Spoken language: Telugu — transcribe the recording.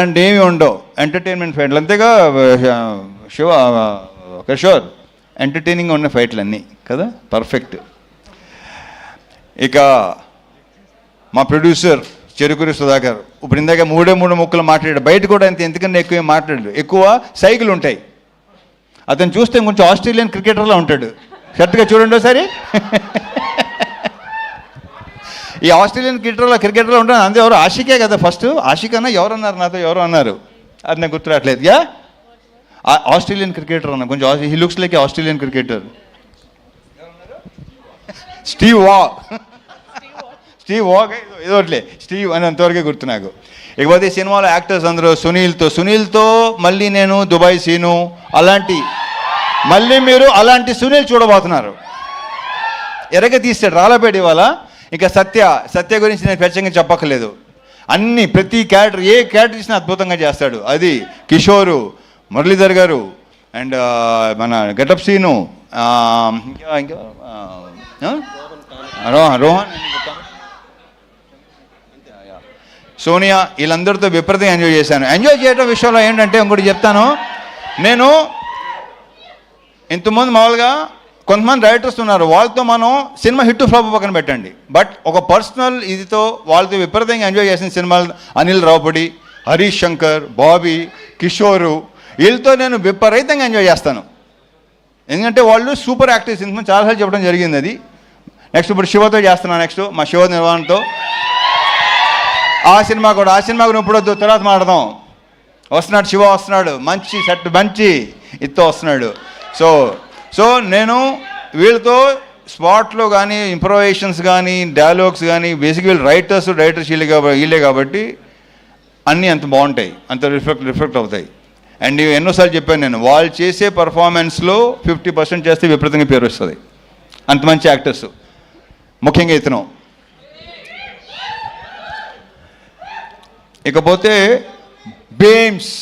అంటే ఏమి ఉండవు, ఎంటర్టైన్మెంట్ ఫైట్లు అంతేగా. శివ కిషోర్ ఎంటర్టైనింగ్ ఉన్న ఫైట్లు అన్నీ కదా, పర్ఫెక్ట్. ఇక మా ప్రొడ్యూసర్ చెరుకూరి సుధాకర్ ఇప్పుడు ఇందాక మూడే ముక్కలు మాట్లాడాడు, బయట కూడా అంతే, ఎందుకంటే ఎక్కువ మాట్లాడాడు, ఎక్కువ సైకిల్ ఉంటాయి. అతను చూస్తే కొంచెం ఆస్ట్రేలియన్ క్రికెటర్లా ఉంటాడు, షర్ట్గా చూడండి ఒకసారి. ఈ ఆస్ట్రేలియన్ క్రికెటర్లో ఉంటాడు. అంతే, ఎవరు ఆషికే కదా ఫస్ట్, ఆషిక్ అన్న ఎవరు అన్నారు, నాతో ఎవరు అన్నారు, అది నాకు గుర్తురాట్లేదు. యా ఆస్ట్రేలియన్ క్రికెటర్ అన్న, కొంచెం he looks like Australian cricketer. Steve Waugh ఏదోట్లే, స్టీవ్ అని అంతవరకే గుర్తు నాకు. ఇకపోతే సినిమాలో యాక్టర్స్ అందరూ సునీల్తో మళ్ళీ నేను దుబాయ్ సీను మళ్ళీ మీరు అలాంటి సునీల్ చూడబోతున్నారు. ఎరగ తీస్తాడు రాళ్ళపేట ఇవాళ. ఇంకా సత్య గురించి నేను ప్రత్యేకంగా చెప్పక్కర్లేదు. ప్రతి క్యారెక్టర్, ఏ క్యారెక్టర్ ఇచ్చినా అద్భుతంగా చేస్తాడు. అది కిషోరు, మురళీధర్ గారు, అండ్ మన గెటప్ సీను, ఇంకా రోహన్, సోనియా, వీళ్ళందరితో విపరీతంగా ఎంజాయ్ చేశాను. ఎంజాయ్ చేయడం విషయంలో ఏంటంటే ఇంకోటి చెప్తాను. నేను ఇంతకుముందు మామూలుగా కొంతమంది డైరెక్టర్స్ ఉన్నారు, వాళ్ళతో మనం సినిమా హిట్ ఫ్లాప్ పక్కన పెట్టండి, బట్ ఒక పర్సనల్ ఇదితో వాళ్ళతో విపరీతంగా ఎంజాయ్ చేసిన సినిమాలు అనిల్ రావుపూడి, హరీష్ శంకర్, బాబీ, కిషోరు, వీళ్ళతో నేను విపరీతంగా ఎంజాయ్ చేస్తాను. ఎందుకంటే వాళ్ళు సూపర్ యాక్టర్స్. ఇంతకుముందు చాలాసార్లు చెప్పడం జరిగింది అది. నెక్స్ట్ ఇప్పుడు శివతో చేస్తున్నాను, నెక్స్ట్ మా శివ నిర్వహణతో ఆ సినిమా కూడా ఇప్పుడు వద్దు, తర్వాత మాట్లాడదాం. వస్తున్నాడు శివ, వస్తున్నాడు, మంచి సెట్, మంచి ఇత్తో వస్తున్నాడు. సో నేను వీళ్ళతో స్పాట్లో కానీ ఇంప్రొవైజేషన్స్ కానీ డైలాగ్స్ కానీ బేసిక్ వీళ్ళు రైటర్స్ వీళ్ళే కాబట్టి అన్నీ అంత బాగుంటాయి, అంత రిఫ్లెక్ట్ అవుతాయి. అండ్ ఎన్నోసార్లు చెప్పాను నేను, వాళ్ళు చేసే పర్ఫార్మెన్స్లో 50% చేస్తే విపరీతంగా పేరు వస్తుంది. అంత మంచి యాక్టర్స్, ముఖ్యంగా ఇతను. ఇకపోతే బీమ్స్